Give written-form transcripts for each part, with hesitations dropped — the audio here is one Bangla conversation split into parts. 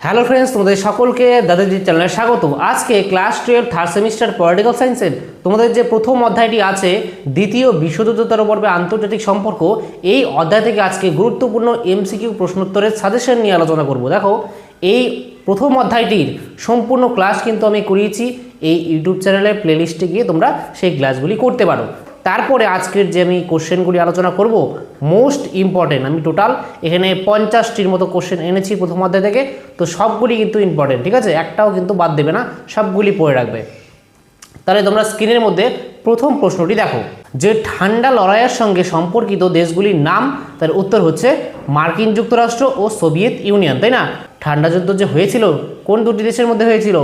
হ্যালো ফ্রেন্ডস, তোমাদের সকলকে দাদাজি চ্যানেলে স্বাগত। আজকে ক্লাস 12 থার্ড সেমিস্টার পলিটিক্যাল সায়েন্সের তোমাদের যে প্রথম অধ্যায়টি আছে দ্বিতীয় বিশ্বযুদ্ধোত্তর পর্বে আন্তর্জাতিক সম্পর্ক, এই অধ্যায় থেকে আজকে গুরুত্বপূর্ণ এমসিকিউ প্রশ্নোত্তরের সাজেশন নিয়ে আলোচনা করব। দেখো, এই প্রথম অধ্যায়টির সম্পূর্ণ ক্লাস কিন্তু আমি করিয়েছি এই ইউটিউব চ্যানেলের প্লেলিস্টে গিয়ে তোমরা সেই ক্লাসগুলি করতে পারো। তারপরে আজকের যে আমি কোশ্চেনগুলি আলোচনা করব মোস্ট ইম্পর্টেন্ট, আমি টোটাল এখানে 50টির মতো কোশ্চেন এনেছি প্রথম অধ্যায় থেকে, তো সবগুলি কিন্তু ইম্পর্টেন্ট, ঠিক আছে? একটাও কিন্তু বাদ দেবে না, সবগুলি পড়ে রাখবে। তাহলে তোমরা স্ক্রিনের মধ্যে প্রথম প্রশ্নটি দেখো, যে ঠান্ডা লড়াইয়ের সঙ্গে সম্পর্কিত দেশগুলির নাম, তার উত্তর হচ্ছে মার্কিন যুক্তরাষ্ট্র ও সোভিয়েত ইউনিয়ন, তাই না? ঠান্ডা যুদ্ধ যে হয়েছিল কোন দুটি দেশের মধ্যে হয়েছিল?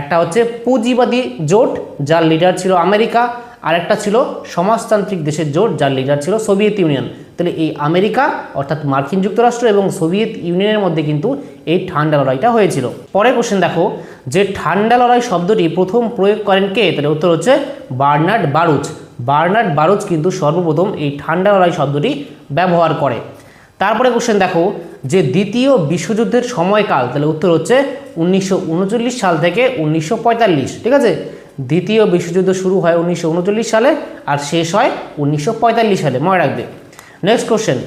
একটা হচ্ছে পুঁজিবাদী জোট, যার লিডার ছিল আমেরিকা, আর একটা ছিল সমাজতান্ত্রিক দেশের জোট, যার লিডার ছিল সোভিয়েত ইউনিয়ন। তাহলে এই আমেরিকা অর্থাৎ মার্কিন যুক্তরাষ্ট্র এবং সোভিয়েত ইউনিয়নের মধ্যে কিন্তু এই ঠান্ডা লড়াইটা হয়েছিল। পরের কোশ্চেন দেখো, যে ঠান্ডা লড়াই শব্দটি প্রথম প্রয়োগ করেন কে? তাহলে উত্তর হচ্ছে বার্নার্ড বারুচ। বার্নার্ড বারুচ কিন্তু সর্বপ্রথম এই ঠান্ডা লড়াই শব্দটি ব্যবহার করে। তারপরে কোশ্চেন দেখো, যে দ্বিতীয় বিশ্বযুদ্ধের সময়কাল, তাহলে উত্তর হচ্ছে 1939 সাল থেকে 1945, ঠিক আছে? দ্বিতীয় বিশ্বযুদ্ধ শুরু হয় 1939 সালে আর শেষ হয় 1945 সালে, মনে রাখবে। নেক্সট কোশ্চেন,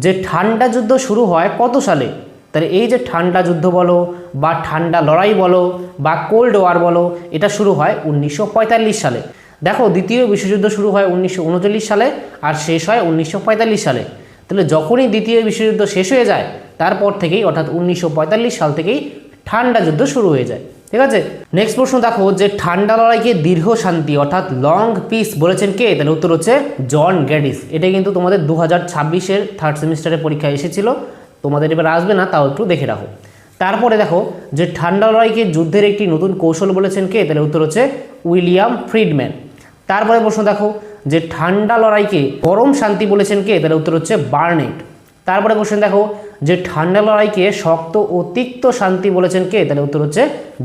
যে ঠান্ডা যুদ্ধ শুরু হয় কত সালে? তাহলে এই যে ঠান্ডা যুদ্ধ বলো বা ঠান্ডা লড়াই বলো বা কোল্ড ওয়ার বলো, এটা শুরু হয় 1945 সালে। দেখো, দ্বিতীয় বিশ্বযুদ্ধ শুরু হয় 1939 সালে আর শেষ হয় 1945 সালে। তাহলে যখনই দ্বিতীয় বিশ্বযুদ্ধ শেষ হয়ে যায় তারপর থেকেই অর্থাৎ 1945 সাল থেকেই ঠান্ডা যুদ্ধ শুরু হয়ে যায়, ঠিক আছে? নেক্সট প্রশ্ন দেখো, যে ঠান্ডা লড়াইকে দীর্ঘ শান্তি অর্থাৎ লং পিস বলেছেন কে? তাহলে উত্তর হচ্ছে জন গ্যাডিস। এটা কিন্তু তোমাদের 2026-এর থার্ড সেমিস্টারের পরীক্ষায় এসেছিল, তোমাদের এবার আসবে না, তাও একটু দেখে রাখো। তারপরে দেখো, যে ঠান্ডা লড়াইকে যুদ্ধের একটি নতুন কৌশল বলেছেন কে? তাহলে উত্তর হচ্ছে উইলিয়াম ফ্রিডম্যান। তারপরে প্রশ্ন দেখো, যে ঠান্ডা লড়াইকে পরম শান্তি বলেছেন কে? তাহলে উত্তর হচ্ছে বার্নেট। তারপরে কোশ্চেন দেখো, যে ঠান্ডা লড়াইকে শক্ত ও তিক্ত শান্তি বলেছেন কে? তাহলে উত্তর হচ্ছে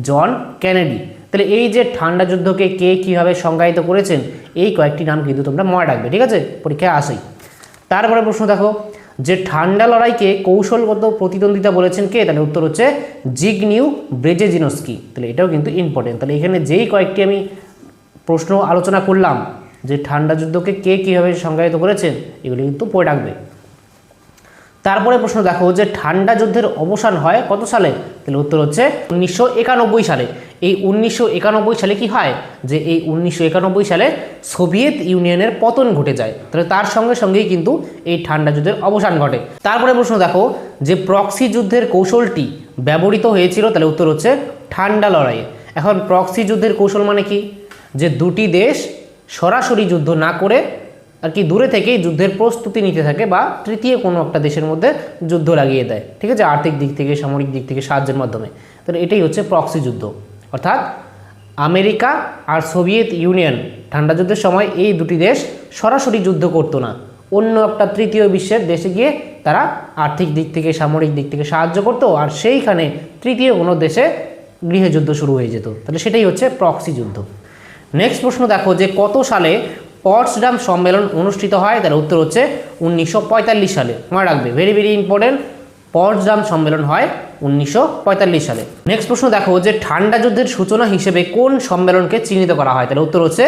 জন কেনেডি। তাহলে এই যে ঠান্ডা যুদ্ধকে কে কীভাবে সংজ্ঞায়িত করেছেন, এই কয়েকটি নাম কিন্তু তোমরা মনে রাখবে, ঠিক আছে? পরীক্ষায় আসেই। তারপরে প্রশ্ন দেখো, যে ঠান্ডা লড়াইকে কৌশলগত প্রতিদ্বন্দ্বিতা বলেছেন কে? তাহলে উত্তর হচ্ছে জিগনিউ ব্রেজেজিনস্কি। তাহলে এটাও কিন্তু ইম্পর্টেন্ট। তাহলে এখানে যেই কয়েকটি আমি প্রশ্ন আলোচনা করলাম, যে ঠান্ডা যুদ্ধকে কে কীভাবে সংজ্ঞায়িত করেছেন, এগুলি কিন্তু পড়ে রাখবে। তারপরে প্রশ্ন দেখো, যে ঠান্ডা যুদ্ধের অবসান হয় কত সালে? তাহলে উত্তর হচ্ছে 1991 সালে। এই 1991 সালে কি হয়? যে এই 1991 সালে সোভিয়েত ইউনিয়নের পতন ঘটে যায়। তাহলে তার সঙ্গে সঙ্গেই কিন্তু এই ঠান্ডা যুদ্ধের অবসান ঘটে। তারপরে প্রশ্ন দেখো, যে প্রক্সি যুদ্ধের কৌশলটি ব্যবহৃত হয়েছিল, তাহলে উত্তর হচ্ছে ঠান্ডা লড়াইয়ে। এখন প্রক্সি যুদ্ধের কৌশল মানে কি? যে দুটি দেশ সরাসরি যুদ্ধ না করে আর কি দূরে থেকেই যুদ্ধের প্রস্তুতি নিতে থাকে বা তৃতীয় কোনো একটা দেশের মধ্যে যুদ্ধ লাগিয়ে দেয়, ঠিক আছে? আর্থিক দিক থেকে, সামরিক দিক থেকে সাহায্যের মাধ্যমে। তাহলে এটাই হচ্ছে প্রক্সি যুদ্ধ। অর্থাৎ আমেরিকা আর সোভিয়েত ইউনিয়ন ঠান্ডা যুদ্ধের সময় এই দুটি দেশ সরাসরি যুদ্ধ করতো না, অন্য একটা তৃতীয় বিশ্বের দেশে গিয়ে তারা আর্থিক দিক থেকে, সামরিক দিক থেকে সাহায্য করতো, আর সেইখানে তৃতীয় কোনো দেশে গৃহযুদ্ধ শুরু হয়ে যেত। তাহলে সেটাই হচ্ছে প্রক্সি যুদ্ধ। নেক্সট প্রশ্ন দেখো, যে কত সালে পটসডাম সম্মেলন অনুষ্ঠিত হয়? তার উত্তর হচ্ছে 1945 সালে, মনে রাখবে, ভেরি ভেরি ইম্পর্টেন্ট। পটসডাম সম্মেলন হয় 1945 সালে। নেক্সট প্রশ্ন দেখো, যে ঠান্ডা যুদ্ধের সূচনা হিসেবে কোন সম্মেলনকে চিহ্নিত করা হয়? তাহলে উত্তর হচ্ছে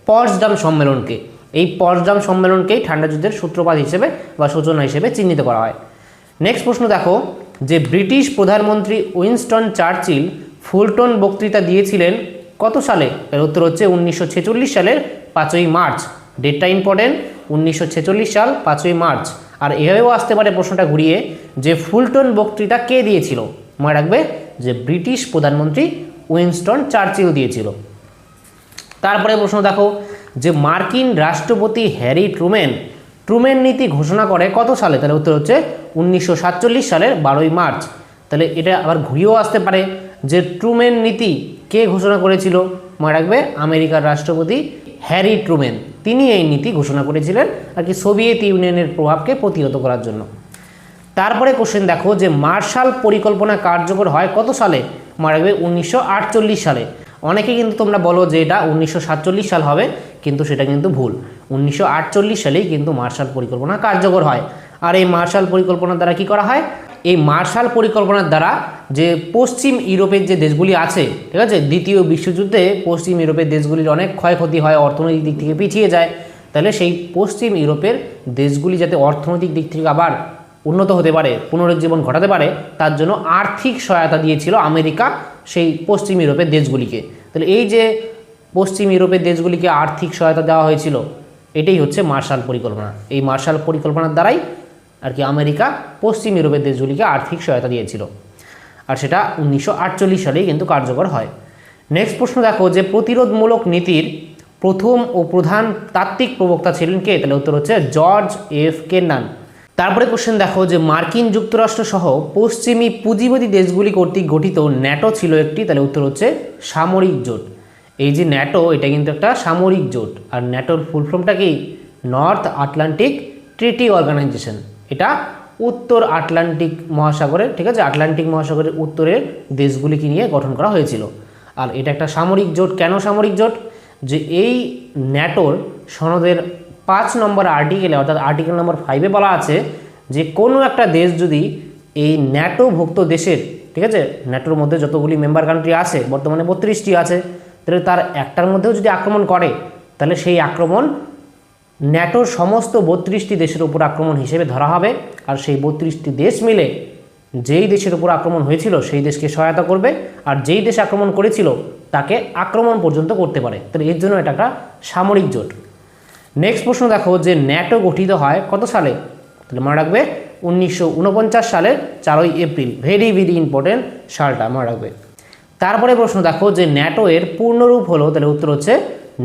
পটসডাম সম্মেলনকে। এই পটসডাম সম্মেলনকেই ঠান্ডা যুদ্ধের সূত্রপাত হিসেবে বা সূচনা হিসেবে চিহ্নিত করা হয়। নেক্সট প্রশ্ন দেখো, যে ব্রিটিশ প্রধানমন্ত্রী উইনস্টন চার্চিল ফুলটন বক্তৃতা দিয়েছিলেন কত সালে? এর উত্তর হচ্ছে 1946 সালের 5ই মার্চ। ডেটটা ইম্পর্টেন্ট, 1946 সাল 5ই মার্চ। আর এভাবেও আসতে পারে প্রশ্নটা ঘুরিয়ে, যে ফুলটন বক্তৃতা কে দিয়েছিল? মনে রাখবে যে ব্রিটিশ প্রধানমন্ত্রী উইনস্টন চার্চিল দিয়েছিল। তারপরে প্রশ্ন দেখো, যে মার্কিন রাষ্ট্রপতি হ্যারি ট্রুম্যান নীতি ঘোষণা করে কত সালে? তাহলে উত্তর হচ্ছে 1947 সালের 12ই মার্চ। তাহলে এটা আবার ঘুরিয়েও আসতে পারে, যে ট্রুম্যান নীতি কে ঘোষণা করেছিল? মনে রাখবে আমেরিকার রাষ্ট্রপতি হ্যারি ট্রুম্যান, তিনি এই নীতি ঘোষণা করেছিলেন আর কি সোভিয়েত ইউনিয়নের প্রভাবকে প্রতিহত করার জন্য। তারপরে কোশ্চেন দেখো, যে মার্শাল পরিকল্পনা কার্যকর হয় কত সালে? মনে রাখবে 1948 সালে। অনেকে কিন্তু তোমরা বলো যে এটা 1947 সাল হবে, কিন্তু সেটা কিন্তু ভুল। 1948 সালেই কিন্তু মার্শাল পরিকল্পনা কার্যকর হয়। আর এই মার্শাল পরিকল্পনা দ্বারা কি করা হয়? এই মার্শাল পরিকল্পনার দ্বারা যে পশ্চিম ইউরোপের যে দেশগুলি আছে, ঠিক আছে, দ্বিতীয় বিশ্বযুদ্ধে পশ্চিম ইউরোপের দেশগুলির অনেক ক্ষয়ক্ষতি হয়, অর্থনৈতিক দিক থেকে পিছিয়ে যায়। তাহলে সেই পশ্চিম ইউরোপের দেশগুলি যাতে অর্থনৈতিক দিক থেকে আবার উন্নত হতে পারে, পুনরুজ্জীবন ঘটাতে পারে, তার জন্য আর্থিক সহায়তা দিয়েছিল আমেরিকা সেই পশ্চিম ইউরোপের দেশগুলিকে। তাহলে এই যে পশ্চিম ইউরোপের দেশগুলিকে আর্থিক সহায়তা দেওয়া হয়েছিল, এটাই হচ্ছে মার্শাল পরিকল্পনা। এই মার্শাল পরিকল্পনার দ্বারাই আর কি আমেরিকা পশ্চিম ইউরোপের দেশগুলিকে আর্থিক সহায়তা দিয়েছিল, আর সেটা 1948 সালেই কিন্তু কার্যকর হয়। নেক্সট প্রশ্ন দেখো যে প্রতিরোধমূলক নীতির প্রথম ও প্রধান তাত্ত্বিক প্রবক্তা ছিলেন কে? তাহলে উত্তর হচ্ছে জর্জ এফ কেনান। তারপরে কোশ্চেন দেখো যে মার্কিন যুক্তরাষ্ট্র সহ পশ্চিমী পুঁজিবাদী দেশগুলি কর্তৃক গঠিত ন্যাটো ছিল একটি, তাহলে উত্তর হচ্ছে সামরিক জোট। এই যে ন্যাটো, এটা কিন্তু একটা সামরিক জোট, আর ন্যাটোর ফুল ফর্মটা কি? North Atlantic treaty organization. এটা উত্তর আটলান্টিক মহাসাগরের, ঠিক আছে, আটলান্টিক মহাসাগরের উত্তরের দেশগুলিকে নিয়ে গঠন করা হয়েছিল। আর এটা একটা সামরিক জোট। কেন সামরিক জোট? যে এই ন্যাটোর সনদের 5 নম্বর আর্টিকেলে, অর্থাৎ আর্টিকেল নম্বর 5-এ বলা আছে যে কোনো একটা দেশ যদি এই ন্যাটোভুক্ত দেশের, ঠিক আছে, ন্যাটোর মধ্যে যতগুলি মেম্বার কান্ট্রি আছে, বর্তমানে 32টি আছে, তাহলে তার একটার মধ্যেও যদি আক্রমণ করে, তাহলে সেই আক্রমণ ন্যাটোর সমস্ত 32টি দেশের উপর আক্রমণ হিসেবে ধরা হবে। আর সেই 32টি দেশ মিলে যেই দেশের উপর আক্রমণ হয়েছিল সেই দেশকে সহায়তা করবে, আর যেই দেশ আক্রমণ করেছিল তাকে আক্রমণ পর্যন্ত করতে পারে। তাহলে এর জন্য এটা একটা সামরিক জোট। নেক্সট প্রশ্ন দেখো যে ন্যাটো গঠিত হয় কত সালে? তাহলে মনে রাখবে 1949 সালের 4ই এপ্রিল। ভেরি ভেরি ইম্পর্টেন্ট সালটা মনে রাখবে। তারপরে প্রশ্ন দেখো যে ন্যাটো এর পূর্ণরূপ হলো, তাহলে উত্তর হচ্ছে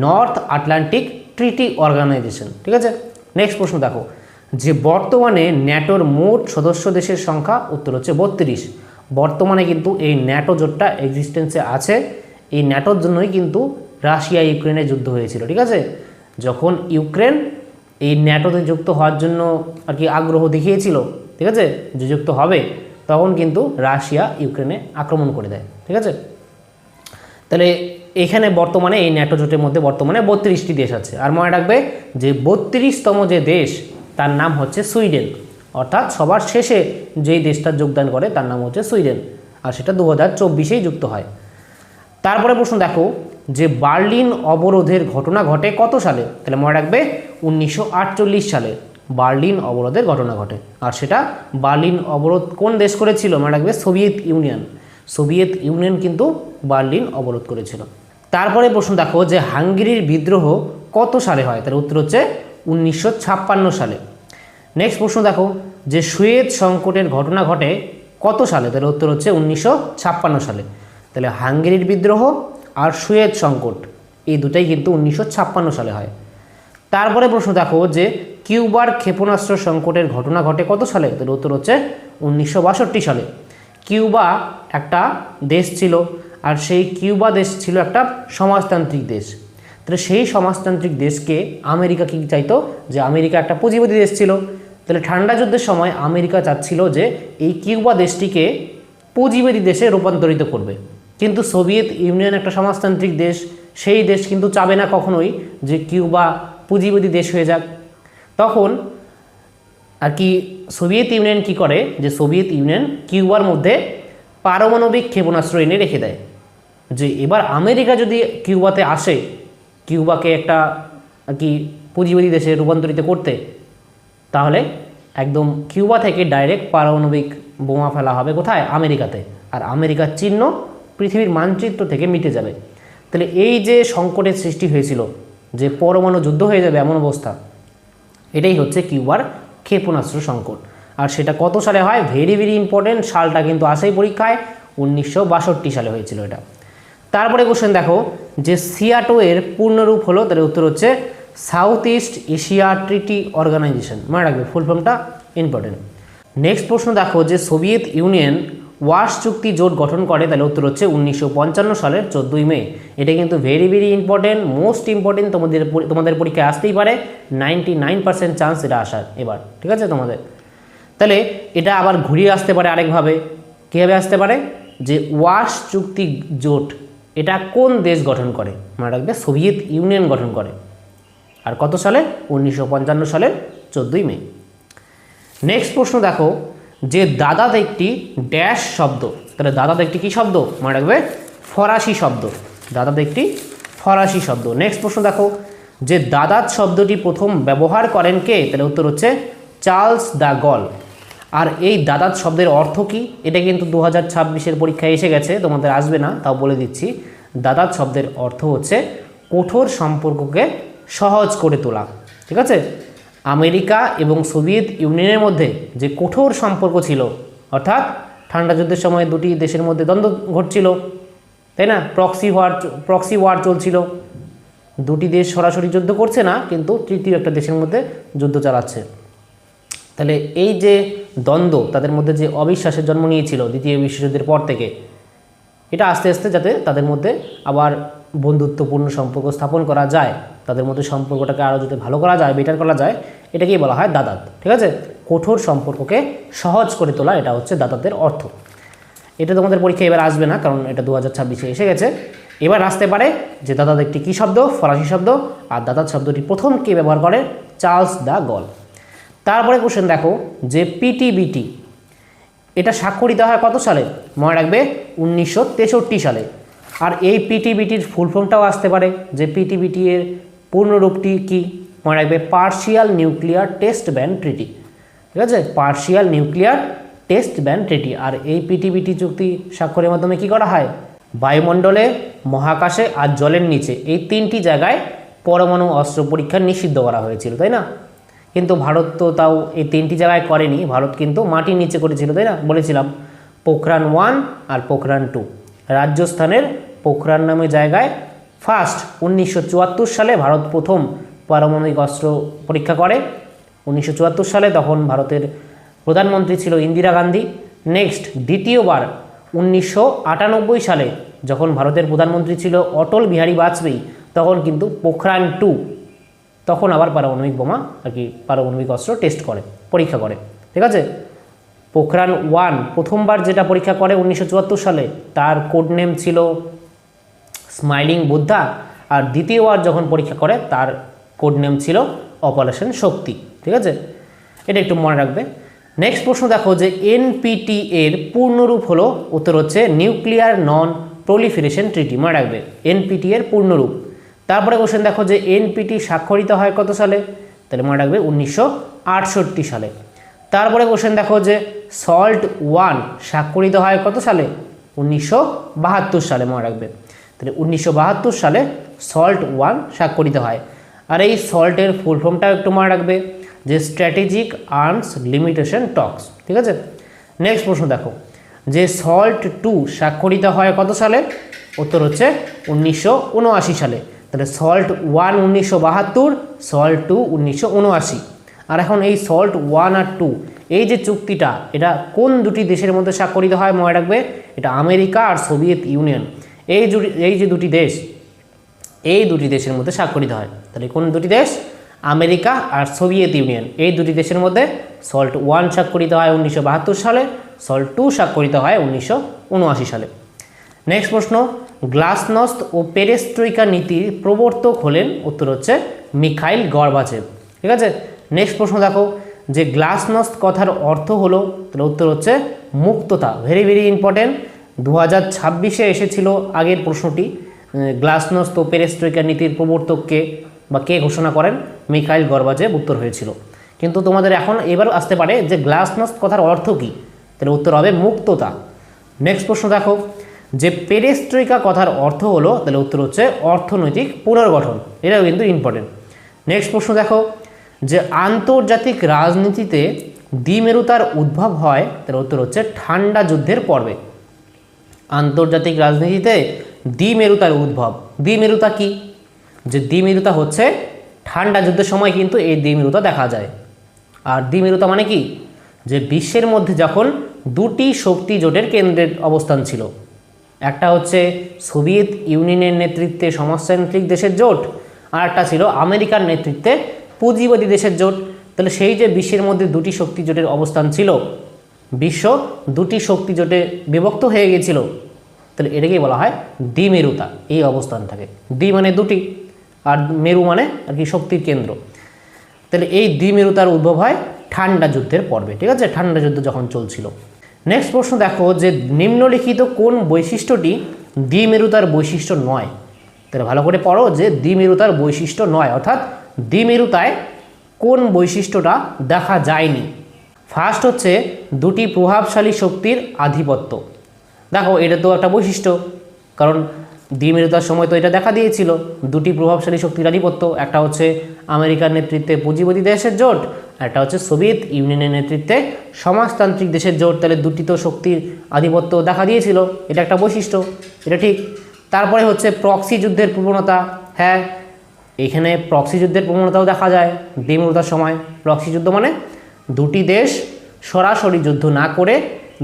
নর্থ আটলান্টিক ট্রিটি অর্গানাইজেশন, ঠিক আছে। নেক্সট প্রশ্ন দেখো যে বর্তমানে ন্যাটোর মোট সদস্য দেশের সংখ্যা, উত্তর হচ্ছে 32। বর্তমানে কিন্তু এই ন্যাটো জোটটা এক্সিস্টেন্সে আছে। এই ন্যাটোর জন্যই কিন্তু রাশিয়া ইউক্রেনের যুদ্ধ হয়েছিল, ঠিক আছে। যখন ইউক্রেন এই ন্যাটোতে যুক্ত হওয়ার জন্য আর কি আগ্রহ দেখিয়েছিল, ঠিক আছে, যে যুক্ত হবে, তখন কিন্তু রাশিয়া ইউক্রেনে আক্রমণ করে দেয়, ঠিক আছে। তাহলে এখানে বর্তমানে এই ন্যাটো জোটের মধ্যে বর্তমানে 32টি দেশ আছে। আর মনে রাখবে যে 32তম যে দেশ তার নাম হচ্ছে সুইডেন, অর্থাৎ সবার শেষে যেই দেশটা যোগদান করে তার নাম হচ্ছে সুইডেন, আর সেটা 2024-এই যুক্ত হয়। তারপরে প্রশ্ন দেখো যে বার্লিন অবরোধের ঘটনা ঘটে কত সালে? তাহলে মনে রাখবে 1948 সালে বার্লিন অবরোধের ঘটনা ঘটে, আর সেটা বার্লিন অবরোধ কোন দেশ করেছিল? মনে রাখবে সোভিয়েত ইউনিয়ন। সোভিয়েত ইউনিয়ন কিন্তু বার্লিন অবরোধ করেছিল। তারপরে প্রশ্ন দেখো যে হাঙ্গেরির বিদ্রোহ কত সালে হয়? তাহলে উত্তর হচ্ছে 1956 সালে। নেক্সট প্রশ্ন দেখো যে সুয়েজ সংকটের ঘটনা ঘটে কত সালে? তাহলে উত্তর হচ্ছে 1956 সালে। তাহলে হাঙ্গেরির বিদ্রোহ আর সুয়েজ সংকট এই দুটাই কিন্তু 1956 সালে হয়। তারপরে প্রশ্ন দেখো যে কিউবার ক্ষেপণাস্ত্র সংকটের ঘটনা ঘটে কত সালে? তাহলে উত্তর হচ্ছে 1962 সালে। কিউবা একটা দেশ ছিল, আর সেই কিউবা দেশ ছিল একটা সমাজতান্ত্রিক দেশ। তাহলে সেই সমাজতান্ত্রিক দেশকে আমেরিকা কি চাইতো? যে আমেরিকা একটা পুঁজিবাদী দেশ ছিল, তাহলে ঠান্ডা যুদ্ধের সময় আমেরিকা চাচ্ছিল যে এই কিউবা দেশটিকে পুঁজিবাদী দেশে রূপান্তরিত করবে। কিন্তু সোভিয়েত ইউনিয়ন একটা সমাজতান্ত্রিক দেশ, সেই দেশ কিন্তু চাবে না কখনোই যে কিউবা পুঁজিবাদী দেশ হয়ে যাক। তখন আর কি সোভিয়েত ইউনিয়ন কি করে, যে সোভিয়েত ইউনিয়ন কিউবার মধ্যে পারমাণবিক ক্ষেপণাস্ত্র এনে রেখে দেয়, যে এবার আমেরিকা যদি কিউবাতে আসে, কিউবাকে একটা আর কি পুঁজিবাদী দেশে রূপান্তরিত করতে, তাহলে একদম কিউবা থেকে ডাইরেক্ট পারমাণবিক বোমা ফেলা হবে কোথায়? আমেরিকাতে, আর আমেরিকার চিহ্ন পৃথিবীর মানচিত্র থেকে মিটে যাবে। তাহলে এই যে সংকটের সৃষ্টি হয়েছিল, যে পরমাণু যুদ্ধ হয়ে যাবে এমন অবস্থা, এটাই হচ্ছে কিউবার ক্ষেপণাস্ত্র সংকট। আর সেটা কত সালে হয়? ভেরি ভেরি ইম্পর্টেন্ট, সালটা কিন্তু আসেই পরীক্ষায়, 1962 সালে হয়েছিল এটা। তারপরে কোশ্চেন দেখো যে সিয়াটো এর পূর্ণরূপ হলো, তাহলে উত্তর হচ্ছে south east Asia treaty organization. মনে রাখবে ফুল ফর্মটা ইম্পর্টেন্ট। নেক্সট প্রশ্ন দেখো যে সোভিয়েত ইউনিয়ন ওয়াশ চুক্তি জোট গঠন করে, তাহলে উত্তর হচ্ছে 1955 সালের 14ই মে। এটা কিন্তু very very important, most important, তোমাদের পরীক্ষায় আসতেই পারে, 99% চান্স এটা আসার এবার, ঠিক আছে তোমাদের। তাহলে এটা আবার ঘুরিয়ে আসতে পারে আরেকভাবে, কীভাবে আসতে পারে? যে ওয়াশ চুক্তি জোট এটা কোন দেশ গঠন করে? মনে রাখবে সোভিয়েত ইউনিয়ন গঠন করে, আর কত সালে? 1955 সালের 14ই মে। নেক্সট প্রশ্ন দেখো যে দাদাত একটি ড্যাশ শব্দ, তাহলে দাদাত একটি কী শব্দ? মনে রাখবে ফরাসি শব্দ। দাদাত একটি ফরাসি শব্দ। নেক্সট প্রশ্ন দেখো, যে দাদাত শব্দটি প্রথম ব্যবহার করেন কে? তাহলে উত্তর হচ্ছে চার্লস দ্য গল। আর এই দাদাত শব্দের অর্থ কি? এটা কিন্তু 2026-এর পরীক্ষায় এসে গেছে, তোমাদের আসবে না, তাও বলে দিচ্ছি। দাদাত শব্দের অর্থ হচ্ছে কঠোর সম্পর্ককে সহজ করে তোলা। ঠিক আছে? আমেরিকা এবং সোভিয়েত ইউনিয়নের মধ্যে যে কঠোর সম্পর্ক ছিল, অর্থাৎ ঠান্ডা যুদ্ধের সময় দুটি দেশের মধ্যে দ্বন্দ্ব ঘটছিল, তাই না? প্রক্সি ওয়ার চলছিল, দুটি দেশ সরাসরি যুদ্ধ করছে না, কিন্তু তৃতীয় একটা দেশের মধ্যে যুদ্ধ চালাচ্ছে। তাহলে এই যে দ্বন্দ্ব, তাদের মধ্যে যে অবিশ্বাসের জন্ম নিয়েছিল দ্বিতীয় বিশ্বযুদ্ধের পর থেকে, এটা আস্তে আস্তে যাতে তাদের মধ্যে আবার বন্ধুত্বপূর্ণ সম্পর্ক স্থাপন করা যায়, তাদের মধ্যে সম্পর্কটাকে আরও যাতে ভালো করা যায়, বেটার করা যায়, এটাকেই বলা হয় দাদাত। ঠিক আছে? কঠোর সম্পর্ককে সহজ করে তোলা, এটা হচ্ছে দাদাতের অর্থ। এটা তোমাদের পরীক্ষা এবার আসবে না, কারণ এটা 2026-এ এসে গেছে। এবার আসতে পারে যে দাদাত একটি কী শব্দ? ফরাসি শব্দ। আর দাদাত শব্দটি প্রথম কে ব্যবহার করে? চার্লস দ্য গল। তারপরে কোশ্চেন দেখো, যে পিটিবিটি এটা স্বাক্ষরিত হয় কত সালে? মনে রাখবে 1963 সালে। আর এই পিটিবিটির ফুল ফর্মটাও আসতে পারে, যে পিটিবিটি এর পূর্ণরূপটি কি? মনে রাখবে partial nuclear test ban treaty. ঠিক আছে? Partial nuclear test ban treaty. আর এই পিটিবিটি চুক্তি স্বাক্ষরের মাধ্যমে কি করা হয়? বায়ুমণ্ডলে, মহাকাশে আর জলের নিচে এই তিনটি জায়গায় পরমাণু অস্ত্র পরীক্ষা নিষিদ্ধ করা হয়েছিল, তাই না? কিন্তু ভারত তো তাও এই তিনটি জায়গায় করেনি, ভারত কিন্তু মাটির নিচে করেছিল, তাই না? বলেছিলাম পোখরান 1 আর পোখরান 2। রাজস্থানের পোখরান নামে জায়গায় ফার্স্ট 1974 সালে ভারত প্রথম পারমাণবিক অস্ত্র পরীক্ষা করে। 1974 সালে তখন ভারতের প্রধানমন্ত্রী ছিল ইন্দিরা গান্ধী। নেক্সট দ্বিতীয়বার 1998 সালে যখন ভারতের প্রধানমন্ত্রী ছিল অটল বিহারী বাজপেয়ী, তখন কিন্তু পোখরান 2, তখন আবার পারমাণবিক বোমা আর কি পারমাণবিক অস্ত্র টেস্ট করে, পরীক্ষা করে। ঠিক আছে? পোখরান 1 প্রথমবার যেটা পরীক্ষা করে 1974 সালে, তার কোড নেম ছিল স্মাইলিং বুদ্ধা। আর দ্বিতীয়বার যখন পরীক্ষা করে তার কোড নেম ছিল অপারেশন শক্তি। ঠিক আছে? এটা একটু মনে রাখবে। নেক্সট প্রশ্ন দেখো, যে এনপিটি এর পূর্ণরূপ হলো? উত্তর হচ্ছে নিউক্লিয়ার নন প্রলিফারেশন ট্রিটি। মনে রাখবে এনপিটি এর পূর্ণরূপ। তারপরে কোশ্চেন দেখো, যে এনপিটি স্বাক্ষরিত হয় কত সালে? তাহলে মনে রাখবে 1968 সালে। তারপরে কোশ্চেন দেখো, যে সল্ট 1 স্বাক্ষরিত হয় কত সালে? 1972 সালে। মনে রাখবে তাহলে 1972 সালে সল্ট 1 স্বাক্ষরিত হয়। আর এই সল্টের ফুল ফর্মটাও একটু মনে রাখবে, যে স্ট্র্যাটেজিক আর্মস লিমিটেশন টক্স। ঠিক আছে? নেক্সট প্রশ্ন দেখো, যে সল্ট 2 স্বাক্ষরিত হয় কত সালে? উত্তর হচ্ছে 1979 সালে। তাহলে সল্ট 1 1972, সল্ট 2 1979। আর এখন এই সল্ট 1 আর 2 এই যে চুক্তিটা, এটা কোন দুটি দেশের মধ্যে স্বাক্ষরিত হয়? মনে রাখবে এটা আমেরিকা আর সোভিয়েত ইউনিয়ন, এই যে দুটি দেশ, এই দুটি দেশের মধ্যে স্বাক্ষরিত হয়। তাহলে কোন দুটি দেশ? আমেরিকা আর সোভিয়েত ইউনিয়ন, এই দুটি দেশের মধ্যে সল্ট 1 স্বাক্ষরিত হয় 1972 সালে, সল্ট 2 স্বাক্ষরিত হয় 1979 সালে। নেক্সট প্রশ্ন, গ্লাসনস্ট ও পেরেস্ট্রোইকা নীতির প্রবর্তক হলেন? উত্তর হচ্ছে মিখাইল গর্বাচেভ। ঠিক আছে? নেক্সট প্রশ্ন দেখো, যে গ্লাসনস্ট কথার অর্থ হলো? তাহলে উত্তর হচ্ছে মুক্ততা। ভেরি ভেরি ইম্পর্টেন্ট, 2026-এ এসেছিল আগের প্রশ্নটি। গ্লাসনস্ট ও পেরেস্ট্রোইকা নীতির প্রবর্তককে বা কে ঘোষণা করেন? মিখাইল গর্বাচেভ উত্তর হয়েছিল। কিন্তু তোমাদের এখন এবার আসতে পারে যে গ্লাসনস্ট কথার অর্থ কী? তাহলে উত্তর হবে মুক্ততা। নেক্সট প্রশ্ন দেখো, যে পেরেস্ট্রোইকা কথার অর্থ হলো? তাহলে উত্তর হচ্ছে অর্থনৈতিক পুনর্গঠন। এটাও কিন্তু ইম্পর্টেন্ট। নেক্সট প্রশ্ন দেখো, যে আন্তর্জাতিক রাজনীতিতে দ্বিমেরুতার উদ্ভব হয়? তাহলে উত্তর হচ্ছে ঠান্ডা যুদ্ধের পর্বে। আন্তর্জাতিক রাজনীতিতে দ্বিমেরুতার উদ্ভব। দ্বিমেরুতা কি? যে দ্বিমেরুতা হচ্ছে ঠান্ডা যুদ্ধের সময় কিন্তু এই দ্বিমেরুতা দেখা যায়। আর দ্বিমেরুতা মানে কি? যে বিশ্বের মধ্যে যখন দুটি শক্তি জোটের কেন্দ্রের অবস্থান ছিল, একটা হচ্ছে সোভিয়েত ইউনিয়নের নেতৃত্বে সমাজতান্ত্রিক দেশের জোট, আর একটা ছিল আমেরিকার নেতৃত্বে পুঁজিবাদী দেশের জোট। তাহলে সেই যে বিশ্বের মধ্যে দুটি শক্তি জোটের অবস্থান ছিল, বিশ্ব দুটি শক্তি জোটে বিভক্ত হয়ে গিয়েছিল, তাহলে এটাকেই বলা হয় দ্বিমেরুতা। এই অবস্থান থাকে, দ্বি মানে দুটি, আর মেরু মানে আর কি শক্তির কেন্দ্র। তাহলে এই দ্বিমেরুতার উদ্ভব হয় ঠান্ডা যুদ্ধের পর্বে, ঠিক আছে, ঠান্ডা যুদ্ধ যখন চলছিল। নেক্সট প্রশ্ন দেখো যে নিম্নলিখিত কোন বৈশিষ্ট্যটি দ্বিমেরুতার বৈশিষ্ট্য নয়। তাহলে ভালো করে পড়ো যে দ্বিমেরুতার বৈশিষ্ট্য নয়, অর্থাৎ দ্বিমেরুতায় কোন বৈশিষ্ট্যটা দেখা যায়নি। ফার্স্ট হচ্ছে দুটি প্রভাবশালী শক্তির আধিপত্য। দেখো এটা তো একটা বৈশিষ্ট্য, কারণ দ্বিমেরুতার সময় তো এটা দেখা দিয়েছিল, দুটি প্রভাবশালী শক্তির আধিপত্য, একটা হচ্ছে আমেরিকার নেতৃত্বে পুঁজিপতি দেশের জোট, একটা হচ্ছে সোভিয়েত ইউনিয়নের নেতৃত্বে সমাজতান্ত্রিক দেশের জোট। তাহলে দুটি তো শক্তির আধিপত্য দেখা দিয়েছিল, এটা একটা বৈশিষ্ট্য, এটা ঠিক। তারপরে হচ্ছে প্রক্সি যুদ্ধের প্রবণতা। হ্যাঁ, এখানে প্রক্সি যুদ্ধের প্রবণতাও দেখা যায় দ্বিমেরুতার সময়। প্রক্সি যুদ্ধ মানে দুটি দেশ সরাসরি যুদ্ধ না করে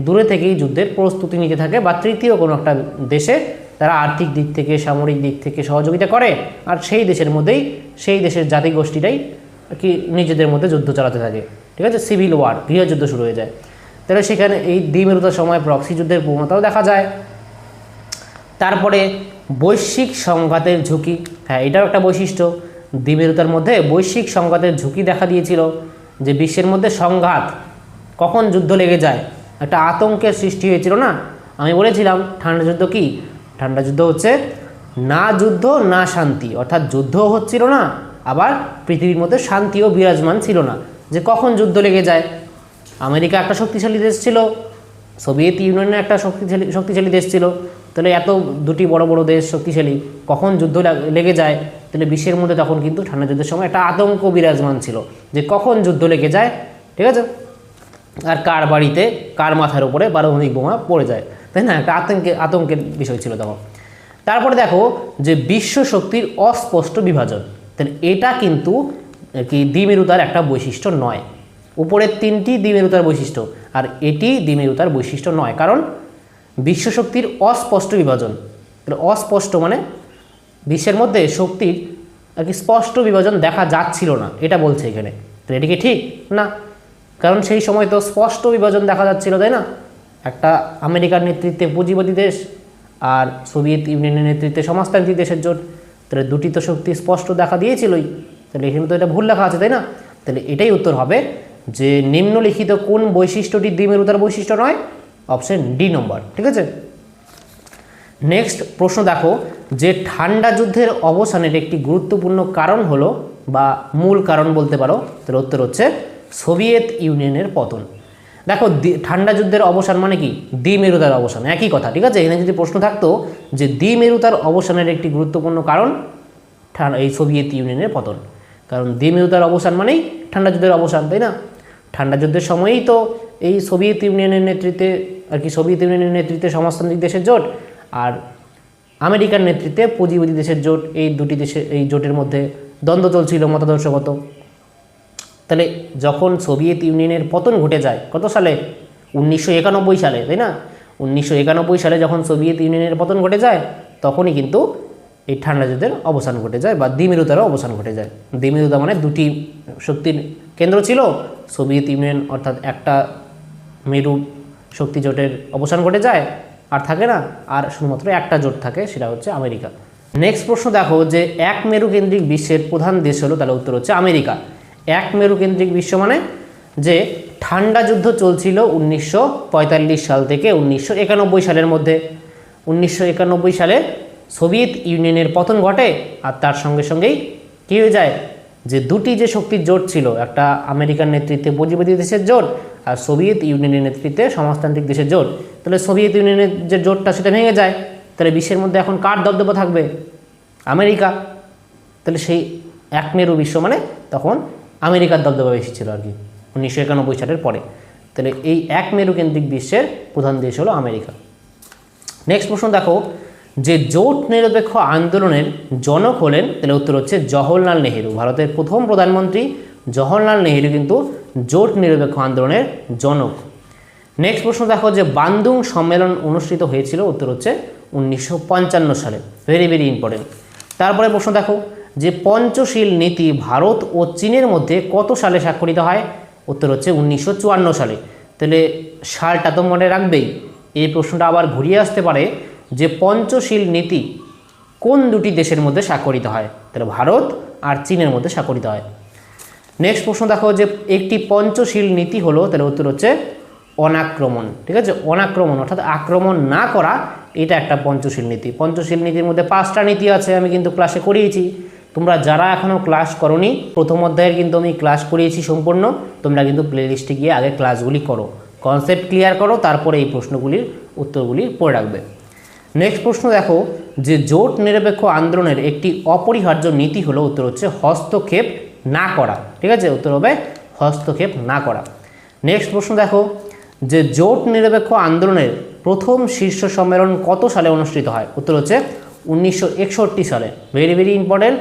দূরে থেকেই যুদ্ধের প্রস্তুতি নিতে থাকে, বা তৃতীয় কোনো একটা দেশে তারা আর্থিক দিক থেকে সামরিক দিক থেকে সহযোগিতা করে, আর সেই দেশের মধ্যেই সেই দেশের জাতিগোষ্ঠীটাই কি নিজেদের মধ্যে যুদ্ধ চালাতে থাকে, ঠিক আছে, সিভিল ওয়ার, গৃহযুদ্ধ শুরু হয়ে যায়। তাহলে সেখানে এই দ্বিমেরুতার সময় প্রক্সি যুদ্ধের প্রবণতাও দেখা যায়। তারপরে বৈশ্বিক সংঘাতের ঝুঁকি। হ্যাঁ, এটাও একটা বৈশিষ্ট্য, দ্বিমেরুতার মধ্যে বৈশ্বিক সংঘাতের ঝুঁকি দেখা দিয়েছিল, যে বিশ্বের মধ্যে সংঘাত, কখন যুদ্ধ লেগে যায়, একটা আতঙ্কের সৃষ্টি হয়েছিল না। আমি বলেছিলাম ঠান্ডা যুদ্ধ কি, ঠান্ডা যুদ্ধ হচ্ছে না যুদ্ধ না শান্তি, অর্থাৎ যুদ্ধও হচ্ছিল না, আবার পৃথিবীর মধ্যে শান্তিও বিরাজমান ছিল না, যে কখন যুদ্ধ লেগে যায়। আমেরিকা একটা শক্তিশালী দেশ ছিল, সোভিয়েত ইউনিয়নের একটা শক্তিশালী দেশ ছিল, তাহলে এত দুটি বড় বড় দেশ শক্তিশালী, কখন যুদ্ধ লেগে যায়, তাহলে বিশ্বের মধ্যে তখন কিন্তু ঠান্ডা যুদ্ধের সময় একটা আতঙ্ক বিরাজমান ছিল, যে কখন যুদ্ধ লেগে যায়, ঠিক আছে, আর কার বাড়িতে কার মাথার উপরে পারমাণবিক বোমা পড়ে যায়, তাই না, একটা আতঙ্কের বিষয় ছিল তখন। তারপরে দেখো যে বিশ্ব শক্তির অস্পষ্ট বিভাজন। তাহলে এটা কিন্তু কি দ্বিমেরুতার একটা বৈশিষ্ট্য নয়। উপরের তিনটি দ্বিমেরুতার বৈশিষ্ট্য, আর এটি দ্বিমেরুতার বৈশিষ্ট্য নয়, কারণ বিশ্বশক্তির অস্পষ্ট বিভাজন। অস্পষ্ট মানে বিশ্বের মধ্যে শক্তির আর কি স্পষ্ট বিভাজন দেখা যাচ্ছিল না, এটা বলছে এখানে। তো এটা কি ঠিক না? কারণ সেই সময় তো স্পষ্ট বিভাজন দেখা যাচ্ছিল, তাই না, একটা আমেরিকার নেতৃত্বে পুঁজিপতি দেশ আর সোভিয়েত ইউনিয়নের নেতৃত্বে সমাজতান্ত্রিক দেশের জোট, তাহলে দুটি তো শক্তি স্পষ্ট দেখা দিয়েছিলই। তাহলে এখানে তো এটা ভুল লেখা আছে, তাই না? তাহলে এটাই উত্তর হবে যে নিম্নলিখিত কোন বৈশিষ্ট্যটি দ্বিমেরুতার বৈশিষ্ট্য নয়, অপশন ডি নম্বর, ঠিক আছে। নেক্সট প্রশ্ন দেখো যে ঠান্ডা যুদ্ধের অবসানের একটি গুরুত্বপূর্ণ কারণ হলো, বা মূল কারণ বলতে পারো, তার উত্তর হচ্ছে সোভিয়েত ইউনিয়নের পতন। দেখো ঠান্ডা যুদ্ধের অবসান মানে কি, দ্বিমেরুতার অবসান, একই কথা, ঠিক আছে। এখানে যদি প্রশ্ন থাকতো যে দ্বিমেরুতার অবসানের একটি গুরুত্বপূর্ণ কারণ এই সোভিয়েত ইউনিয়নের পতন, কারণ দ্বিমেরুতার অবসান মানেই ঠান্ডা যুদ্ধের অবসান, তাই না। ঠান্ডা যুদ্ধের সময়েই তো এই সোভিয়েত ইউনিয়নের নেতৃত্বে আর কি সোভিয়েত ইউনিয়নের নেতৃত্বে সমাজতান্ত্রিক দেশের জোট আর আমেরিকার নেতৃত্বে পুঁজিপতি দেশের জোট, এই দুটি দেশের এই জোটের মধ্যে দ্বন্দ্ব চলছিল মতাদর্শগত। তাহলে যখন সোভিয়েত ইউনিয়নের পতন ঘটে যায় কত সালে, 1991 সালে, তাই না। 1991 সালে যখন সোভিয়েত ইউনিয়নের পতন ঘটে যায়, তখনই কিন্তু এই ঠান্ডা যুদ্ধের অবসান ঘটে যায়, বা দ্বিমেরুতারও অবসান ঘটে যায়। দ্বিমেরুতা মানে দুটি শক্তির কেন্দ্র ছিল, সোভিয়েত ইউনিয়ন অর্থাৎ একটা মেরু শক্তি জোটের অবসান ঘটে যায়, আর থাকে না, আর শুধুমাত্র একটা জোট থাকে, সেটা হচ্ছে আমেরিকা। নেক্সট প্রশ্ন দেখো যে এক মেরু কেন্দ্রিক বিশ্বের প্রধান দেশ হলো, তাহলে উত্তর হচ্ছে আমেরিকা। এক মেরু কেন্দ্রিক বিশ্ব মানে যে ঠান্ডা যুদ্ধ চলছিল 1945 সাল থেকে 1991 সালের মধ্যে। 1991 সালে সোভিয়েত ইউনিয়নের পতন ঘটে, আর তার সঙ্গে সঙ্গেই কী হয়ে যায় যে দুটি যে শক্তির জোট ছিল, একটা আমেরিকার নেতৃত্বে পুঁজিপতি দেশের জোট আর সোভিয়েত ইউনিয়নের নেতৃত্বে সমাজতান্ত্রিক দেশের জোট, তাহলে সোভিয়েত ইউনিয়নের যে জোটটা সেটা ভেঙে যায়। তাহলে বিশ্বের মধ্যে এখন কার দবদবা থাকবে, আমেরিকা। তাহলে সেই এক মেরু বিশ্ব মানে তখন আমেরিকার দবদবা বেশি ছিল আর কি 1991 সালের পরে। তাহলে এই এক মেরু কেন্দ্রিক বিশ্বের প্রধান দেশ হলো আমেরিকা। নেক্সট প্রশ্ন দেখো যে জোট নিরপেক্ষ আন্দোলনের জনক হলেন, তাহলে উত্তর হচ্ছে জওহরলাল নেহেরু। ভারতের প্রথম প্রধানমন্ত্রী জওহরলাল নেহেরু কিন্তু জোট নিরপেক্ষ আন্দোলনের জনক। নেক্সট প্রশ্ন দেখো যে বান্দুং সম্মেলন অনুষ্ঠিত হয়েছিল, উত্তর হচ্ছে 1955 সালে, ভেরি ভেরি ইম্পর্টেন্ট। তারপরে প্রশ্ন দেখো যে পঞ্চশীল নীতি ভারত ও চীনের মধ্যে কত সালে স্বাক্ষরিত হয়, উত্তর হচ্ছে 1954 সালে। তাহলে সালটা তো মনে রাখবেই, এই প্রশ্নটা আবার ঘুরিয়ে আসতে পারে যে পঞ্চশীল নীতি কোন দুটি দেশের মধ্যে স্বাক্ষরিত হয়, তাহলে ভারত আর চীনের মধ্যে স্বাক্ষরিত হয়। নেক্সট প্রশ্ন দেখো যে একটি পঞ্চশীল নীতি হলো, তাহলে উত্তর হচ্ছে অনাক্রমণ। ঠিক আছে, অনাক্রমণ অর্থাৎ আক্রমণ না করা, এটা একটা পঞ্চশীল নীতি। পঞ্চশীল নীতির মধ্যে 5টা নীতি আছে, আমি কিন্তু ক্লাসে করিয়েছি। তোমরা যারা এখনও ক্লাস করোনি, প্রথম অধ্যায়ের কিন্তু আমি ক্লাস করিয়েছি সম্পূর্ণ। তোমরা কিন্তু প্লেলিস্টে গিয়ে আগে ক্লাসগুলি করো, কনসেপ্ট ক্লিয়ার করো, তারপরে এই প্রশ্নগুলির উত্তরগুলি পড়ে রাখবে। নেক্সট প্রশ্ন দেখো যে জোট নিরপেক্ষ আন্দোলনের একটি অপরিহার্য নীতি হলো, উত্তর হচ্ছে হস্তক্ষেপ না করা। ঠিক আছে, উত্তর হবে হস্তক্ষেপ না করা। নেক্সট প্রশ্ন দেখো যে জোট নিরপেক্ষ আন্দোলনের প্রথম শীর্ষ সম্মেলন কত সালে অনুষ্ঠিত হয়, উত্তর হচ্ছে 1961 সালে। ভেরি ভেরি ইম্পর্টেন্ট,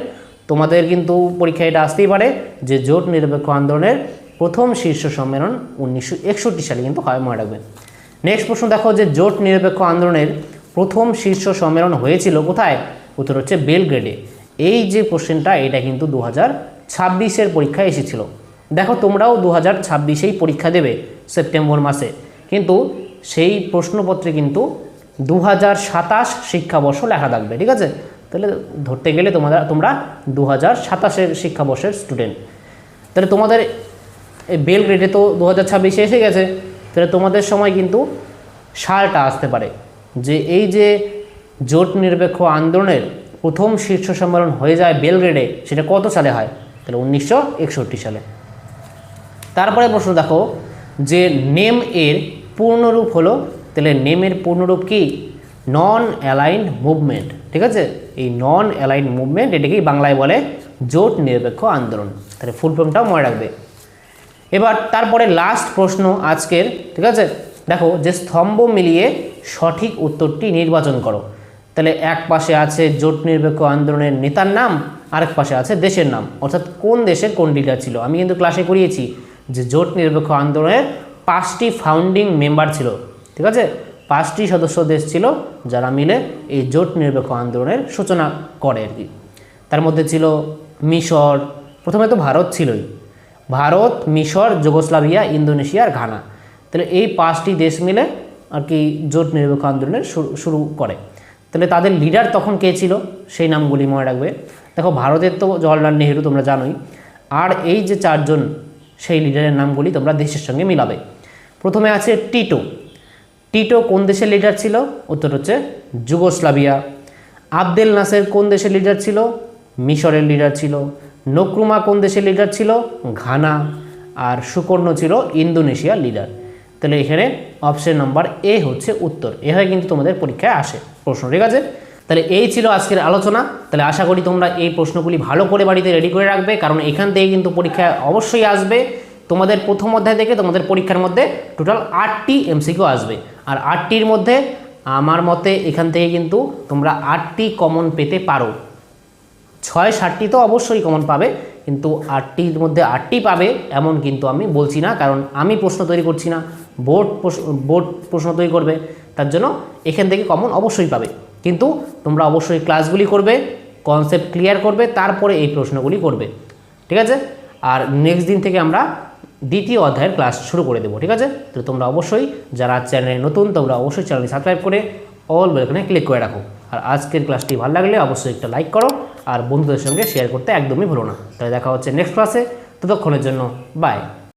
তোমাদের কিন্তু পরীক্ষায় এটা আসতেই পারে যে জোট নিরপেক্ষ আন্দোলনের প্রথম শীর্ষ সম্মেলন 1961 সালে কিন্তু হয়, মনে রাখবেন। নেক্সট প্রশ্ন দেখো যে জোট নিরপেক্ষ আন্দোলনের প্রথম শীর্ষ সম্মেলন হয়েছিল কোথায়, উত্তর হচ্ছে বেলগ্রেডে। এই যে কোশ্চেনটা, এটা কিন্তু 2026-এর পরীক্ষায় এসেছিল। দেখো তোমরাও 2026-এই পরীক্ষা দেবে সেপ্টেম্বর মাসে, কিন্তু সেই প্রশ্নপত্রে কিন্তু 2027 শিক্ষাবর্ষ লেখা থাকবে। ঠিক আছে, তাহলে ধরতে গেলে তোমরা 2027-এর শিক্ষাবর্ষের স্টুডেন্ট। তাহলে তোমাদের এই বেলগ্রেডে তো 2026-এ এসে গেছে, তাহলে তোমাদের সময় কিন্তু সালটা আসতে পারে যে এই যে জোট নিরপেক্ষ আন্দোলনের প্রথম শীর্ষ সম্মেলন হয়ে যায় বেলগ্রেডে, সেটা কত সালে হয়, তাহলে 1961 সালে। তারপরে প্রশ্ন দেখো যে নেম এর পূর্ণরূপ হলো, তাহলে নেমের পূর্ণরূপ কি, নন অ্যালাইন্ড মুভমেন্ট। ঠিক আছে, এই নন অ্যালাইন্ড মুভমেন্ট এটাকেই বাংলায় বলে জোট নিরপেক্ষ আন্দোলন। তাহলে ফুল ফর্মটাও মনে রাখবে। এবার তারপরে লাস্ট প্রশ্ন আজকের। ঠিক আছে, দেখো যে স্তম্ভ মিলিয়ে সঠিক উত্তরটি নির্বাচন করো। তাহলে এক পাশে আছে জোট নিরপেক্ষ আন্দোলনের নেতার নাম, আরেক পাশে আছে দেশের নাম, অর্থাৎ কোন দেশের কোন লিডার ছিল। আমি কিন্তু ক্লাসে করিয়েছি যে জোট নিরপেক্ষ আন্দোলনের 5টি ফাউন্ডিং মেম্বার ছিল। ঠিক আছে, 5টি সদস্য দেশ ছিল যারা মিলে এই জোট নিরপেক্ষ আন্দোলনের সূচনা করে আর কি। তার মধ্যে ছিল মিশর, প্রথমে তো ভারত ছিলই, ভারত, মিশর, যুগোস্লাভিয়া, ইন্দোনেশিয়া আর ঘানা। তাহলে এই 5টি দেশ মিলে আর কি জোট নিরপেক্ষ আন্দোলনের শুরু করে। তাহলে তাদের লিডার তখন কে ছিল, সেই নামগুলি মনে রাখবে। দেখো ভারতের তো জওহরলাল নেহেরু, তোমরা জানোই। আর এই যে 4জন, সেই লিডারের নামগুলি তোমরা দেশের সঙ্গে মিলাবে। প্রথমে আছে টিটো। টিটো কোন দেশের লিডার ছিল, উত্তর হচ্ছে যুগোস্লাভিয়া। আবদেল নাসের কোন দেশের লিডার ছিল, মিশরের লিডার ছিল। নক্রুমা কোন দেশের লিডার ছিল, ঘানা। আর সুকর্ণ ছিল ইন্দোনেশিয়ার লিডার। তাহলে এখানে অপশন নাম্বার এ হচ্ছে উত্তর। এভাবে কিন্তু তোমাদের পরীক্ষায় আসে প্রশ্ন। ঠিক আছে, তাহলে এই ছিল আজকের আলোচনা। তাহলে আশা করি তোমরা এই প্রশ্নগুলি ভালো করে বাড়িতে রেডি করে রাখবে, কারণ এখান থেকে কিন্তু পরীক্ষায় অবশ্যই আসবে। তোমাদের প্রথম অধ্যায় থেকে তোমাদের পরীক্ষার মধ্যে টোটাল 8টি এমসিকিউ আসবে, আর 8টির মধ্যে আমার মতে এখান থেকে কিন্তু তোমরা 8টি কমন পেতে পারো। 6-7টি তো অবশ্যই কমন পাবে, কিন্তু 8টির মধ্যে 8টি পাবে এমন কিন্তু আমি বলছি না, কারণ আমি প্রশ্ন তৈরি করছি না, বোর্ড প্রশ্ন তৈরি করবে। তার জন্য এখান থেকে কমন অবশ্যই পাবে, কিন্তু তোমরা অবশ্যই ক্লাসগুলি করবে, কনসেপ্ট ক্লিয়ার করবে, তারপরে এই প্রশ্নগুলি করবে। ঠিক আছে, আর নেক্সট দিন থেকে আমরা দ্বিতীয় অধ্যায়ের ক্লাস শুরু করে দেবো। ঠিক আছে, তো তোমরা অবশ্যই যারা চ্যানেলে নতুন, তোমরা অবশ্যই চ্যানেলটি সাবস্ক্রাইব করে অল বেলকনে ক্লিক করে রাখো। আর আজকের ক্লাসটি ভালো লাগলে অবশ্যই একটা লাইক করো, আর বন্ধুদের সঙ্গে শেয়ার করতে একদমই ভুলো না। তাহলে দেখা হচ্ছে নেক্সট ক্লাসে, ততক্ষণের জন্য বাই।